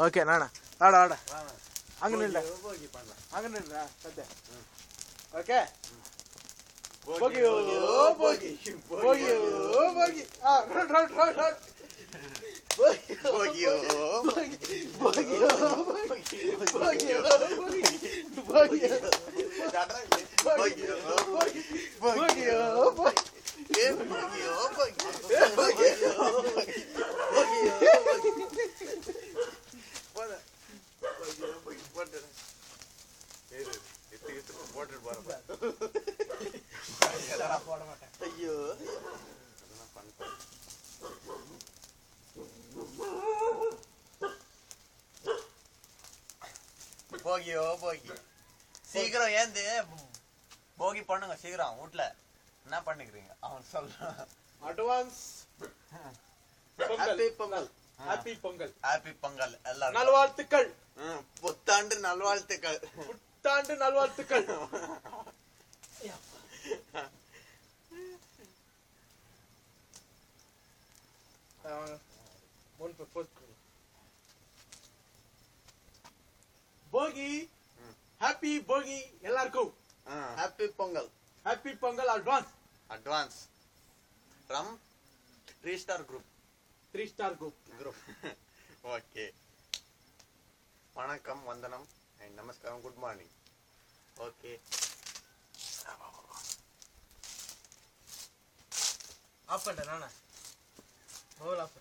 okay நானா ஆட ஆட அங்கே நில்ல அங்கே நில்ல சத்யா ஓகே போகி போகி போகி போகி ரன் ரன் ரன் ரன் போகி போகி போகி போகி போகி போகியோ போகி சீக்கிரம் ஏந்து போகி பண்ணுங்க சீக்கிரம் வீட்டுல என்ன பண்ணிக்கிறீங்க அவன் சொல்றான் advance happy Pongal happy Pongal happy Pongal எல்லாரும் நல்வாழ்த்துக்கள் புத்தாண்டு நல்வாழ்த்துக்கள் புத்தாண்டு நல்வாழ்த்துக்கள் போகி ஹாப்பி போகி எல்லாருக்கும் happy Pongal happy Pongal advance advance from 3 star group 3 star group okay வணக்கம் வந்தனம் அண்ட் நமஸ்காரம் குட் மார்னிங் ஓகே ஆஃப் பண்ணிட்டேன் நானா மொபைல் ஆஃப்